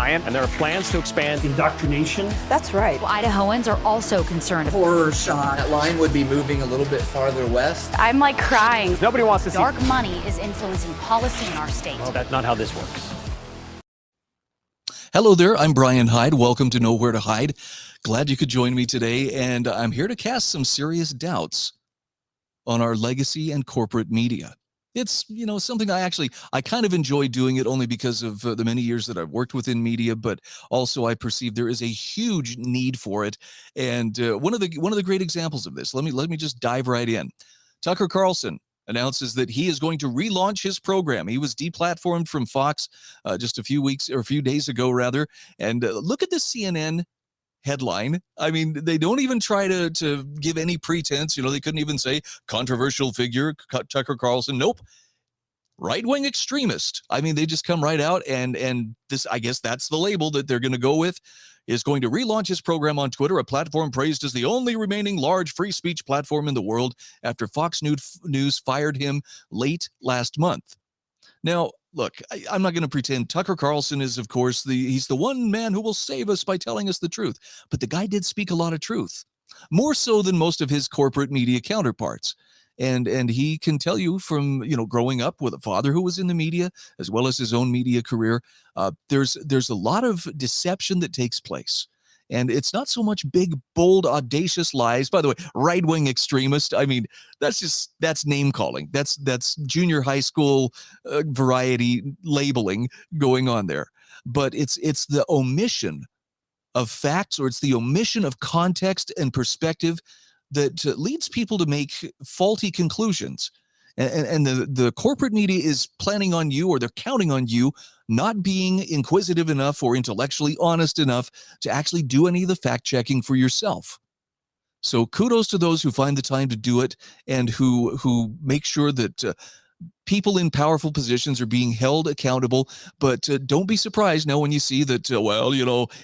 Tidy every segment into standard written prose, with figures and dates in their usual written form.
Ryan, and there are plans to expand indoctrination. That's right. Well, Idahoans are also concerned. Horror shot. That line would be moving a little bit farther west. I'm like crying. Nobody wants to see Dark money is influencing policy in our state. Well, that's not how this works. Hello there, I'm Brian Hyde. Welcome to Nowhere to Hide. Glad you could join me today, and I'm here to cast some serious doubts on our legacy and corporate media. It's, something I kind of enjoy doing it only because of the many years that I've worked within media, but also I perceive there is a huge need for it. And one of the great examples of this, let me just dive right in. Tucker Carlson announces that he is going to relaunch his program. He was deplatformed from Fox just a few days ago, rather. And look at the CNN headline. I mean, they don't even try to give any pretense. They couldn't even say controversial figure, Tucker Carlson. Nope. Right-wing extremist. I mean, they just come right out and this, I guess that's the label that they're going to go with, is going to relaunch his program on Twitter, a platform praised as the only remaining large free speech platform in the world after Fox News fired him late last month. Now, look, I'm not going to pretend Tucker Carlson is, of course, he's the one man who will save us by telling us the truth. But the guy did speak a lot of truth, more so than most of his corporate media counterparts. And he can tell you from, growing up with a father who was in the media, as well as his own media career, there's a lot of deception that takes place. And it's not so much big, bold, audacious lies. By the way, right-wing extremist, I mean, that's name calling. That's junior high school variety labeling going on there. But it's the omission of facts, or it's the omission of context and perspective that leads people to make faulty conclusions. And the corporate media is planning on you, or they're counting on you, not being inquisitive enough or intellectually honest enough to actually do any of the fact checking for yourself. So kudos to those who find the time to do it and who make sure that people in powerful positions are being held accountable. But don't be surprised now when you see that,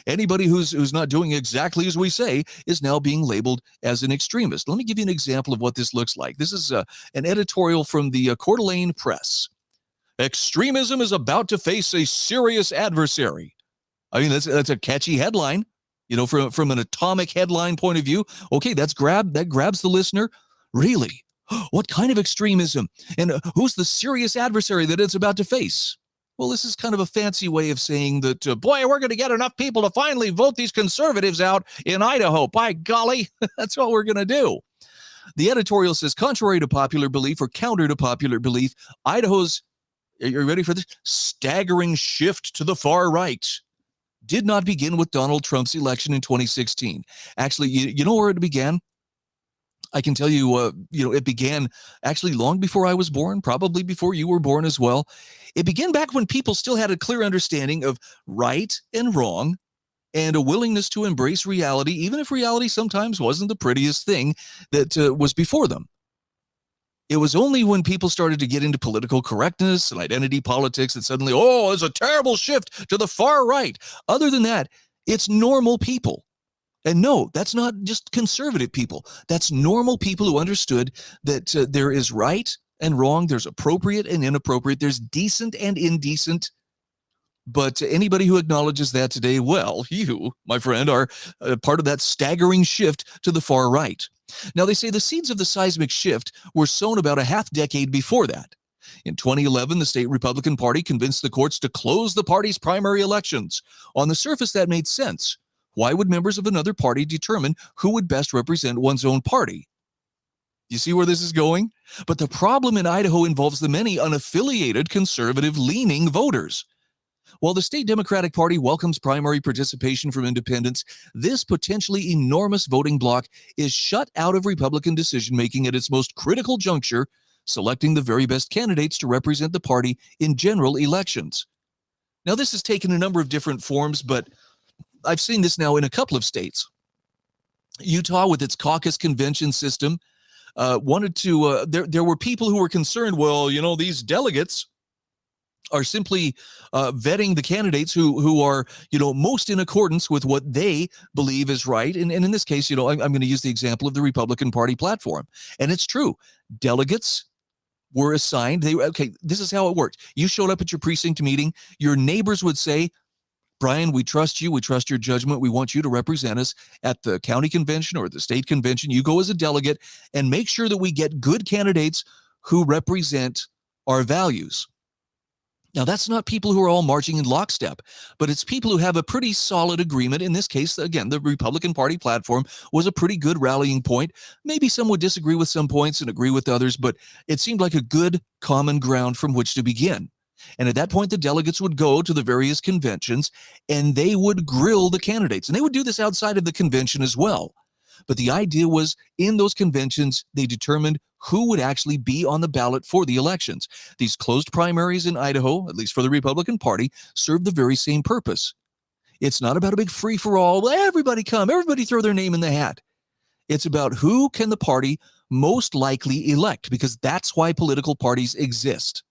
anybody who's not doing exactly as we say is now being labeled as an extremist. Let me give you an example of what this looks like. This is an editorial from the Coeur d'Alene Press. Extremism is about to face a serious adversary. I mean, that's a catchy headline, from an atomic headline point of view. Okay, that grabs the listener. Really? What kind of extremism? And who's the serious adversary that it's about to face? Well, this is kind of a fancy way of saying that, boy, we're going to get enough people to finally vote these conservatives out in Idaho. By golly, that's what we're going to do. The editorial says, contrary to popular belief, or counter to popular belief, Idaho's, are you ready for this? Staggering shift to the far right did not begin with Donald Trump's election in 2016. Actually, you know where it began? I can tell you, it began actually long before I was born, probably before you were born as well. It began back when people still had a clear understanding of right and wrong and a willingness to embrace reality, even if reality sometimes wasn't the prettiest thing that was before them. It was only when people started to get into political correctness and identity politics that suddenly, there's a terrible shift to the far right. Other than that, it's normal people. And no, that's not just conservative people. That's normal people who understood that there is right and wrong. There's appropriate and inappropriate. There's decent and indecent. But anybody who acknowledges that today, well, you, my friend, are part of that staggering shift to the far right. Now, they say the seeds of the seismic shift were sown about a half-decade before that. In 2011, the state Republican Party convinced the courts to close the party's primary elections. On the surface, that made sense. Why would members of another party determine who would best represent one's own party? You see where this is going? But the problem in Idaho involves the many unaffiliated conservative-leaning voters. While the state Democratic Party welcomes primary participation from independents, this potentially enormous voting bloc is shut out of Republican decision-making at its most critical juncture, selecting the very best candidates to represent the party in general elections. Now, this has taken a number of different forms, but I've seen this now in a couple of states. Utah, with its caucus convention system, wanted to, there were people who were concerned, well, these delegates are simply vetting the candidates who are, most in accordance with what they believe is right. And in this case, I'm going to use the example of the Republican Party platform. And it's true. Delegates were assigned. This is how it worked. You showed up at your precinct meeting. Your neighbors would say, Brian, we trust you. We trust your judgment. We want you to represent us at the county convention or the state convention. You go as a delegate and make sure that we get good candidates who represent our values. Now, that's not people who are all marching in lockstep, but it's people who have a pretty solid agreement. In this case, again, the Republican Party platform was a pretty good rallying point. Maybe some would disagree with some points and agree with others, but it seemed like a good common ground from which to begin. And at that point, the delegates would go to the various conventions and they would grill the candidates. And they would do this outside of the convention as well. But the idea was in those conventions, they determined who would actually be on the ballot for the elections. These closed primaries in Idaho, at least for the Republican Party, serve the very same purpose. It's not about a big free-for-all, well, everybody come, everybody throw their name in the hat. It's about who can the party most likely elect, because that's why political parties exist.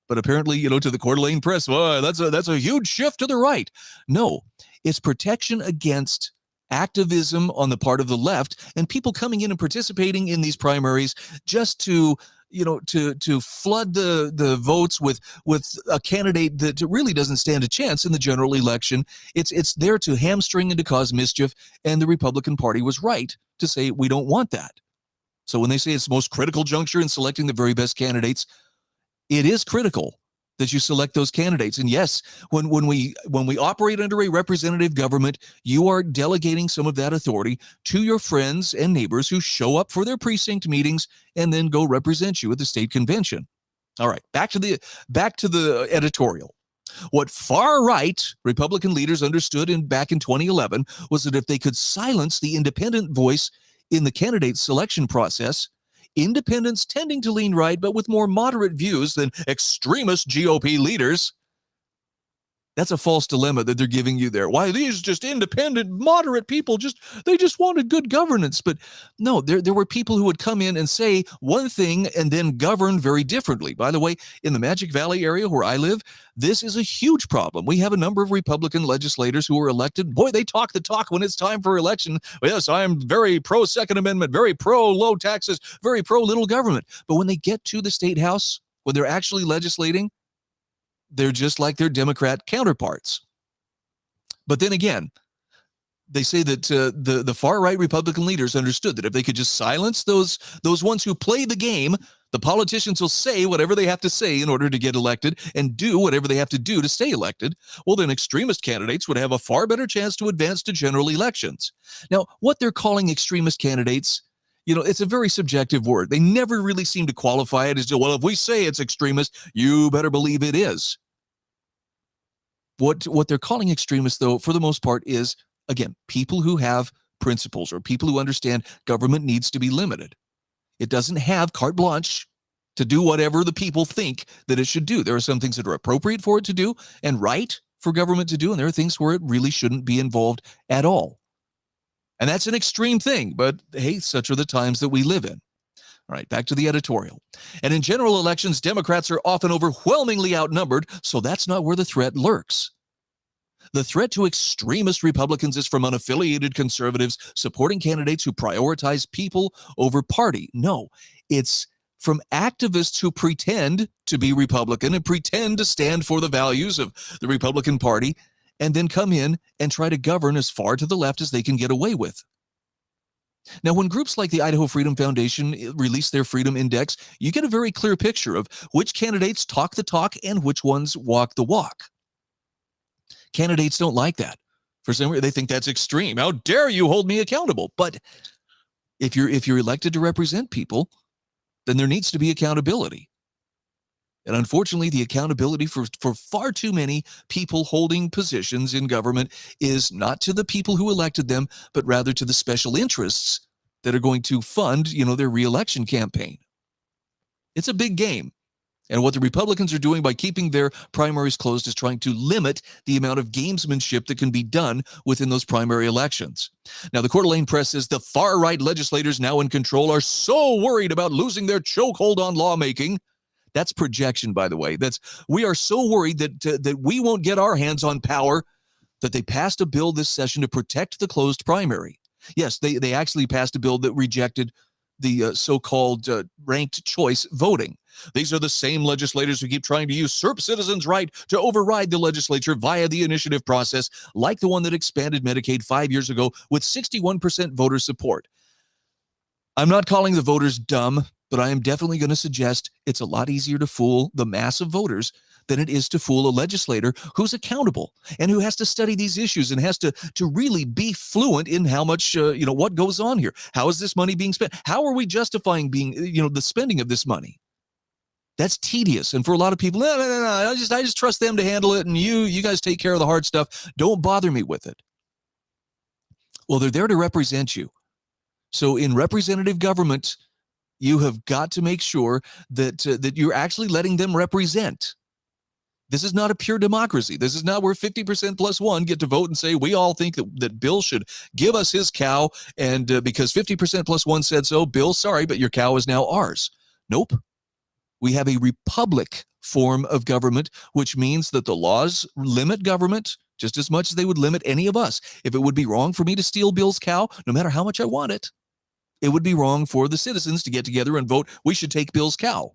But apparently, to the Coeur d'Alene press, well, that's a huge shift to the right. No, it's protection against activism on the part of the left and people coming in and participating in these primaries just to flood the votes with a candidate that really doesn't stand a chance in the general election. It's there to hamstring and to cause mischief, and the Republican Party was right to say we don't want that. So when they say it's the most critical juncture in selecting the very best candidates, it is critical that you select those candidates. And yes, when we operate under a representative government, you are delegating some of that authority to your friends and neighbors who show up for their precinct meetings and then go represent you at the state convention. All right, back to the editorial. What far-right Republican leaders understood back in 2011 was that if they could silence the independent voice in the candidate selection process, independents tending to lean right, but with more moderate views than extremist GOP leaders. That's a false dilemma that they're giving you there. Why, these just independent, moderate people, they just wanted good governance. But no, there were people who would come in and say one thing and then govern very differently. By the way, in the Magic Valley area where I live, this is a huge problem. We have a number of Republican legislators who are elected. Boy, they talk the talk when it's time for election. Well, yes, I'm very pro-Second Amendment, very pro-low taxes, very pro-little government. But when they get to the state house, when they're actually legislating, they're just like their Democrat counterparts. But then again, they say that the far-right Republican leaders understood that if they could just silence those ones who play the game, the politicians will say whatever they have to say in order to get elected and do whatever they have to do to stay elected. Well, then extremist candidates would have a far better chance to advance to general elections. Now, what they're calling extremist candidates, it's a very subjective word. They never really seem to qualify it as, well, if we say it's extremist, you better believe it is. What they're calling extremists, though, for the most part, is, again, people who have principles or people who understand government needs to be limited. It doesn't have carte blanche to do whatever the people think that it should do. There are some things that are appropriate for it to do and right for government to do, and there are things where it really shouldn't be involved at all. And that's an extreme thing, but hey, such are the times that we live in. All right, back to the editorial. And in general elections, Democrats are often overwhelmingly outnumbered, so that's not where the threat lurks. The threat to extremist Republicans is from unaffiliated conservatives supporting candidates who prioritize people over party. No, it's from activists who pretend to be Republican and pretend to stand for the values of the Republican Party and then come in and try to govern as far to the left as they can get away with. Now, when groups like the Idaho Freedom Foundation release their Freedom Index, you get a very clear picture of which candidates talk the talk and which ones walk the walk. Candidates don't like that. For some reason, they think that's extreme. How dare you hold me accountable? But if you're elected to represent people, then there needs to be accountability. And unfortunately, the accountability for far too many people holding positions in government is not to the people who elected them, but rather to the special interests that are going to fund, their reelection campaign. It's a big game. And what the Republicans are doing by keeping their primaries closed is trying to limit the amount of gamesmanship that can be done within those primary elections. Now, the Coeur d'Alene Press says the far-right legislators now in control are so worried about losing their chokehold on lawmaking. That's projection, by the way. We are so worried that we won't get our hands on power that they passed a bill this session to protect the closed primary. Yes, they actually passed a bill that rejected the so-called ranked choice voting. These are the same legislators who keep trying to usurp citizens' right to override the legislature via the initiative process, like the one that expanded Medicaid 5 years ago with 61% voter support. I'm not calling the voters dumb, but I am definitely going to suggest it's a lot easier to fool the mass of voters than it is to fool a legislator who's accountable and who has to study these issues and has to really be fluent in how much, what goes on here. How is this money being spent? How are we justifying the spending of this money? That's tedious. And for a lot of people, no, I just trust them to handle it. And you guys take care of the hard stuff. Don't bother me with it. Well, they're there to represent you. So in representative government, you have got to make sure that you're actually letting them represent. This is not a pure democracy. This is not where 50% plus one get to vote and say, we all think that Bill should give us his cow. And because 50% plus one said so, Bill, sorry, but your cow is now ours. Nope. We have a republic form of government, which means that the laws limit government just as much as they would limit any of us. If it would be wrong for me to steal Bill's cow, no matter how much I want it, it would be wrong for the citizens to get together and vote, we should take Bill's cow.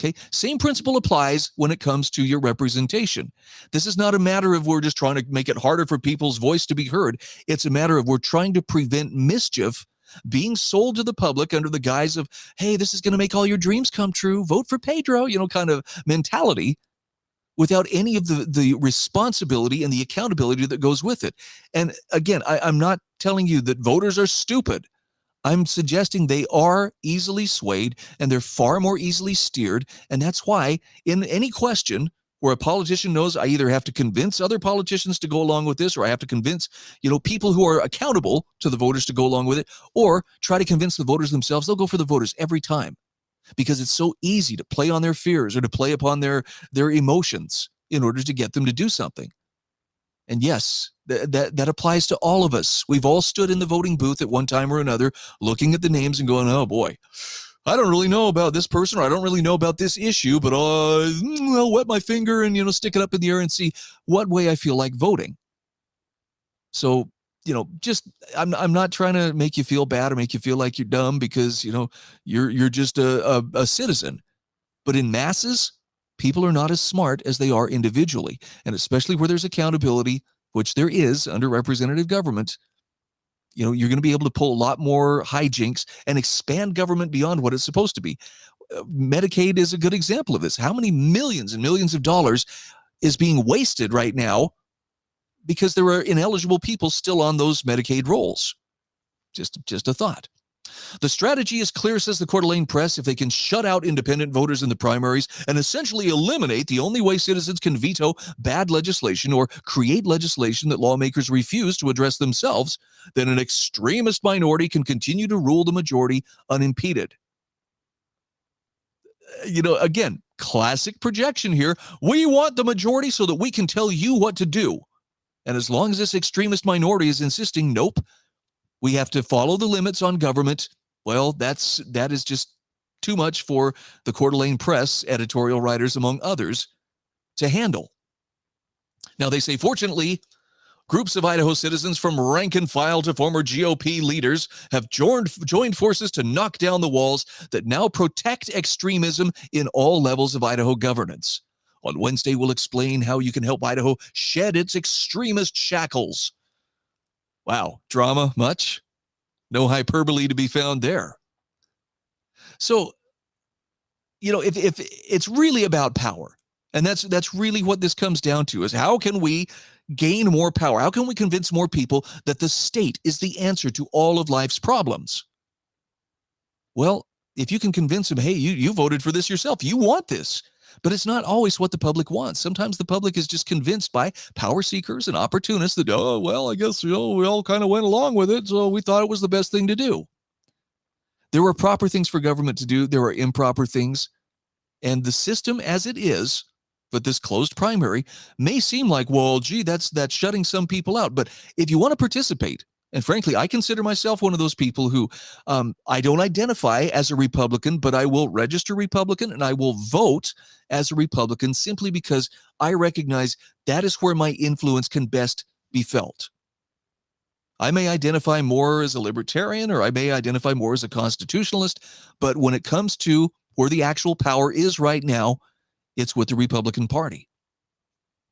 Okay, same principle applies when it comes to your representation. This is not a matter of we're just trying to make it harder for people's voice to be heard. It's a matter of we're trying to prevent mischief being sold to the public under the guise of, hey, this is going to make all your dreams come true. Vote for Pedro, kind of mentality, without any of the responsibility and the accountability that goes with it. And again, I'm not telling you that voters are stupid. I'm suggesting they are easily swayed and they're far more easily steered. And that's why in any question where a politician knows I either have to convince other politicians to go along with this, or I have to convince, people who are accountable to the voters to go along with it, or try to convince the voters themselves, they'll go for the voters every time because it's so easy to play on their fears or to play upon their emotions in order to get them to do something. And yes, that applies to all of us. We've all stood in the voting booth at one time or another, looking at the names and going, oh boy, I don't really know about this person, or I don't really know about this issue, but I'll wet my finger and, stick it up in the air and see what way I feel like voting. So, I'm not trying to make you feel bad or make you feel like you're dumb because, you're just a citizen. But in masses, people are not as smart as they are individually. And especially where there's accountability, which there is under representative government, you're going to be able to pull a lot more hijinks and expand government beyond what it's supposed to be. Medicaid is a good example of this. How many millions and millions of dollars is being wasted right now because there are ineligible people still on those Medicaid rolls? Just a thought. The strategy is clear, says the Coeur d'Alene Press, if they can shut out independent voters in the primaries and essentially eliminate the only way citizens can veto bad legislation or create legislation that lawmakers refuse to address themselves, then an extremist minority can continue to rule the majority unimpeded. Again, classic projection here. We want the majority so that we can tell you what to do. And as long as this extremist minority is insisting, nope, we have to follow the limits on government, well, that is just too much for the Coeur d'Alene Press editorial writers, among others, to handle. Now, they say, fortunately, groups of Idaho citizens from rank and file to former GOP leaders have joined forces to knock down the walls that now protect extremism in all levels of Idaho governance. On Wednesday, we'll explain how you can help Idaho shed its extremist shackles. Wow, drama much? No hyperbole to be found there. So, if it's really about power, and that's really what this comes down to, is how can we gain more power? How can we convince more people that the state is the answer to all of life's problems? Well, if you can convince them, hey, you voted for this yourself, you want this. But it's not always what the public wants. Sometimes the public is just convinced by power seekers and opportunists that, oh, well, I guess, we all kind of went along with it, so we thought it was the best thing to do. There are proper things for government to do. There are improper things. And the system as it is, but this closed primary, may seem like, well, gee, that's shutting some people out. But if you want to participate, and frankly, I consider myself one of those people who I don't identify as a Republican, but I will register Republican and I will vote as a Republican simply because I recognize that is where my influence can best be felt. I may identify more as a libertarian, or I may identify more as a constitutionalist, but when it comes to where the actual power is right now, it's with the Republican Party.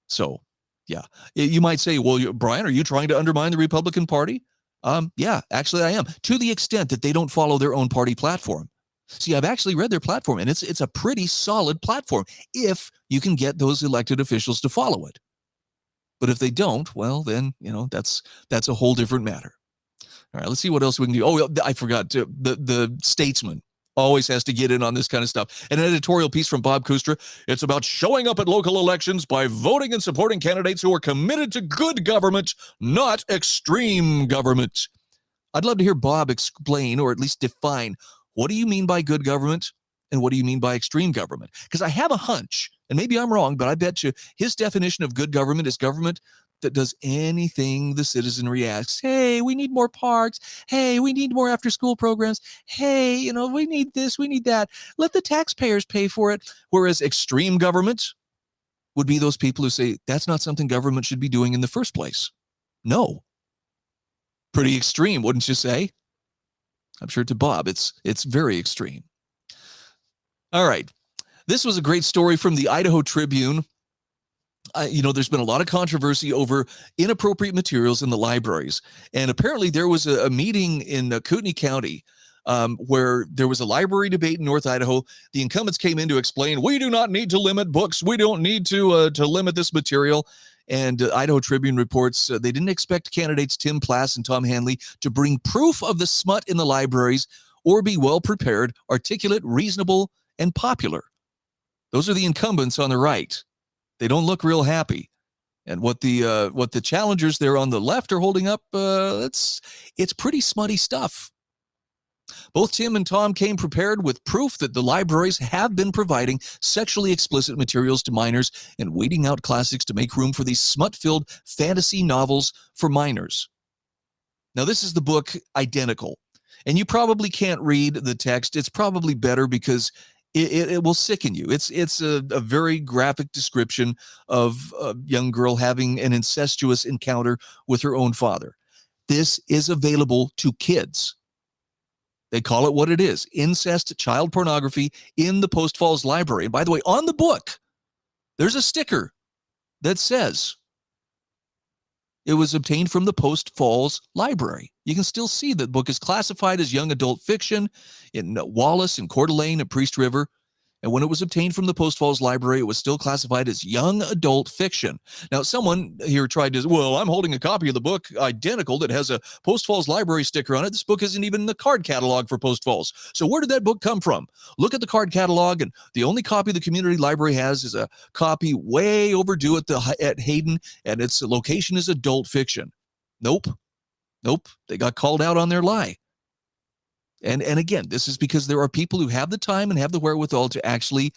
So, yeah, you might say, well, Brian, are you trying to undermine the Republican Party? Yeah, actually I am, to the extent that they don't follow their own party platform. See, I've actually read their platform, and it's a pretty solid platform if you can get those elected officials to follow it. But if they don't, well, then, that's a whole different matter. All right, let's see what else we can do. Oh, I forgot to, the Statesman always has to get in on this kind of stuff. An editorial piece from Bob Kustra. It's about showing up at local elections by voting and supporting candidates who are committed to good government, not extreme government. I'd love to hear Bob explain, or at least define, what do you mean by good government and what do you mean by extreme government? Because I have a hunch, and maybe I'm wrong, but I bet you his definition of good government is government that does anything the citizenry asks. Hey, we need more parks. Hey, we need more after-school programs. Hey, we need this, we need that. Let the taxpayers pay for it. Whereas extreme government would be those people who say that's not something government should be doing in the first place. No. Pretty extreme, wouldn't you say? I'm sure to Bob, it's very extreme. All right. This was a great story from the Idaho Tribune. There's been a lot of controversy over inappropriate materials in the libraries. And apparently there was a meeting in Kootenai County where there was a library debate in North Idaho. The incumbents came in to explain, we do not need to limit books. We don't need to limit this material. And Idaho Tribune reports they didn't expect candidates Tim Plass and Tom Hanley to bring proof of the smut in the libraries or be well-prepared, articulate, reasonable, and popular. Those are the incumbents on the right. They don't look real happy. And what the challengers there on the left are holding up, it's pretty smutty stuff. Both Tim and Tom came prepared with proof that the libraries have been providing sexually explicit materials to minors and weeding out classics to make room for these smut-filled fantasy novels for minors. Now, this is the book Identical, and you probably can't read the text. It's probably better because it will sicken you. It's a very graphic description of a young girl having an incestuous encounter with her own father. This is available to kids. They call it what it is, incest, child pornography in the Post Falls Library. And by the way, on the book, there's a sticker that says it was obtained from the Post Falls Library. You can still see that the book is classified as young adult fiction in Wallace and Coeur d'Alene and Priest River. And when it was obtained from the Post Falls Library, it was still classified as young adult fiction. Now, someone here tried to, well, I'm holding a copy of the book Identical that has a Post Falls Library sticker on it. This book isn't even in the card catalog for Post Falls. So where did that book come from? Look at the card catalog, and the only copy the community library has is a copy way overdue at Hayden, and its location is adult fiction. Nope. They got called out on their lie. And again, this is because there are people who have the time and have the wherewithal to actually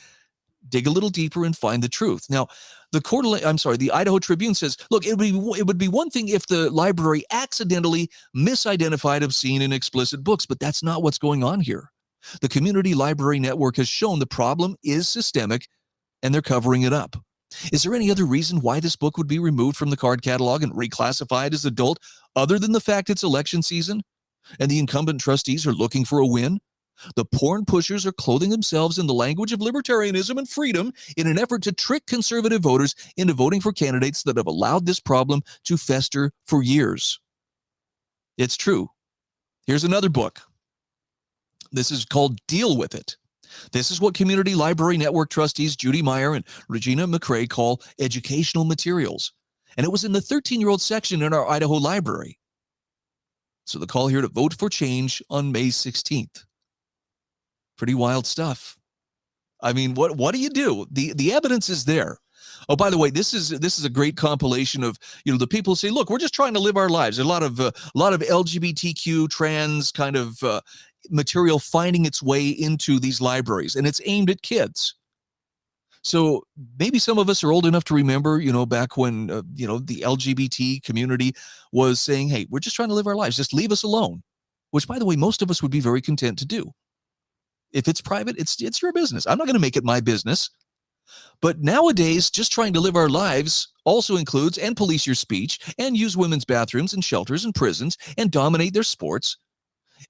dig a little deeper and find the truth. Now, the Idaho Tribune says, look, it would be one thing if the library accidentally misidentified obscene and explicit books, but that's not what's going on here. The Community Library Network has shown the problem is systemic, and they're covering it up. Is there any other reason why this book would be removed from the card catalog and reclassified as adult, other than the fact it's election season and the incumbent trustees are looking for a win? The porn pushers are clothing themselves in the language of libertarianism and freedom in an effort to trick conservative voters into voting for candidates that have allowed this problem to fester for years. It's true. Here's another book. This is called Deal With It. This is what Community Library Network trustees Judy Meyer and Regina McCrae call educational materials. And it was in the 13-year-old section in our Idaho library. So the call here to vote for change on May 16th. Pretty wild stuff. I mean, what do you do? The evidence is there. Oh, by the way, this is a great compilation of, the people who say, look, we're just trying to live our lives. There's a lot of LGBTQ trans kind of material finding its way into these libraries, and it's aimed at kids. So maybe some of us are old enough to remember, back when, the LGBT community was saying, hey, we're just trying to live our lives. Just leave us alone, which, by the way, most of us would be very content to do. If it's private, it's your business. I'm not going to make it my business. But nowadays, just trying to live our lives also includes and police your speech and use women's bathrooms and shelters and prisons and dominate their sports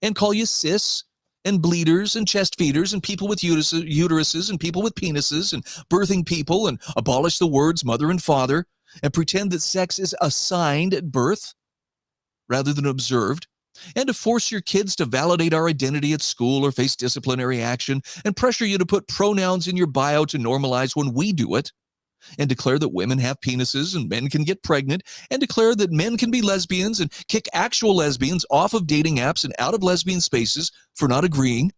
and call you cis and bleeders and chest feeders and people with uteruses and people with penises and birthing people and abolish the words mother and father and pretend that sex is assigned at birth rather than observed, and to force your kids to validate our identity at school or face disciplinary action and pressure you to put pronouns in your bio to normalize when we do it, and declare that women have penises and men can get pregnant, and declare that men can be lesbians and kick actual lesbians off of dating apps and out of lesbian spaces for not agreeing,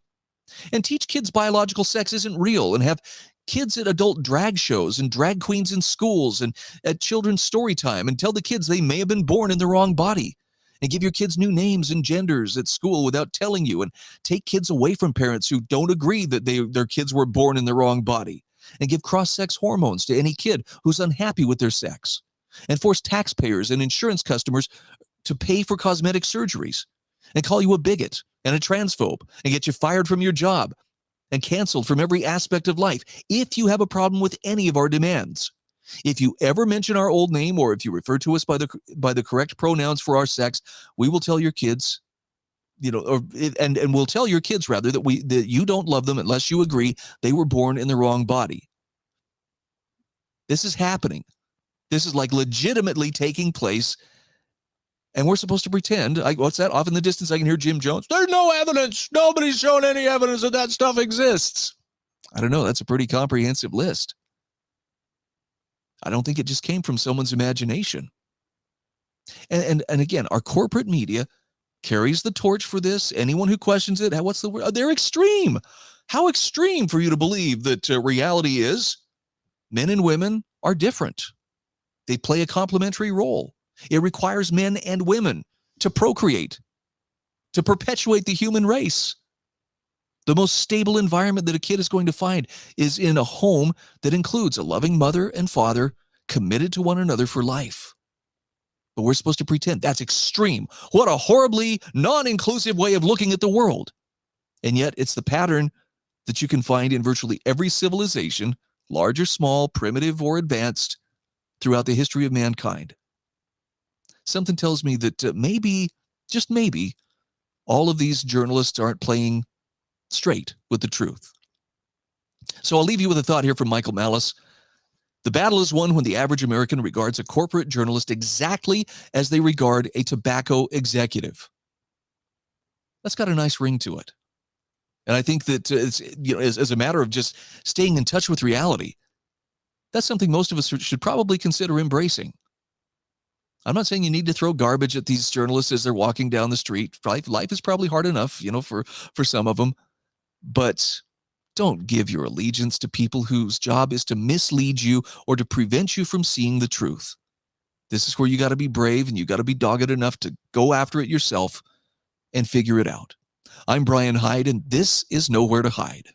and teach kids biological sex isn't real, and have kids at adult drag shows and drag queens in schools and at children's story time and tell the kids they may have been born in the wrong body, and give your kids new names and genders at school without telling you, and take kids away from parents who don't agree that their kids were born in the wrong body, and give cross-sex hormones to any kid who's unhappy with their sex, and force taxpayers and insurance customers to pay for cosmetic surgeries, and call you a bigot and a transphobe, and get you fired from your job and canceled from every aspect of life if you have a problem with any of our demands. If you ever mention our old name, or if you refer to us by the correct pronouns for our sex, we will tell your kids, and we'll tell your kids rather that you don't love them unless you agree they were born in the wrong body. This is happening. This is like legitimately taking place, and we're supposed to pretend. What's that? Off in the distance, I can hear Jim Jones. There's no evidence. Nobody's shown any evidence that that stuff exists. I don't know. That's a pretty comprehensive list. I don't think it just came from someone's imagination. And again, our corporate media carries the torch for this. Anyone who questions it, what's the word? They're extreme. How extreme for you to believe that reality is men and women are different. They play a complementary role. It requires men and women to procreate, to perpetuate the human race. The most stable environment that a kid is going to find is in a home that includes a loving mother and father committed to one another for life. But we're supposed to pretend that's extreme. What a horribly non-inclusive way of looking at the world. And yet it's the pattern that you can find in virtually every civilization, large or small, primitive or advanced, throughout the history of mankind. Something tells me that maybe, just maybe, all of these journalists aren't playing straight with the truth. So I'll leave you with a thought here from Michael Malice. The battle is won when the average American regards a corporate journalist exactly as they regard a tobacco executive. That's got a nice ring to it. And I think that it's, as a matter of just staying in touch with reality, that's something most of us should probably consider embracing. I'm not saying you need to throw garbage at these journalists as they're walking down the street. Life is probably hard enough, for some of them. But don't give your allegiance to people whose job is to mislead you or to prevent you from seeing the truth. This is where you got to be brave, and you got to be dogged enough to go after it yourself and figure it out. I'm Brian Hyde, and this is Nowhere to Hide.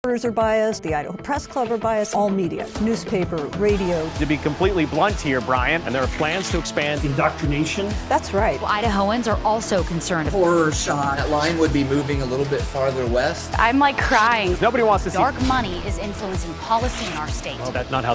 Are biased, the Idaho Press Club are biased, all media, newspaper, radio. To be completely blunt here, Brian, and there are plans to expand indoctrination. That's right. Idahoans are also concerned. Horror shot. That line would be moving a little bit farther west. I'm like crying. Nobody wants to see. Dark money is influencing policy in our state. Well, that's not how this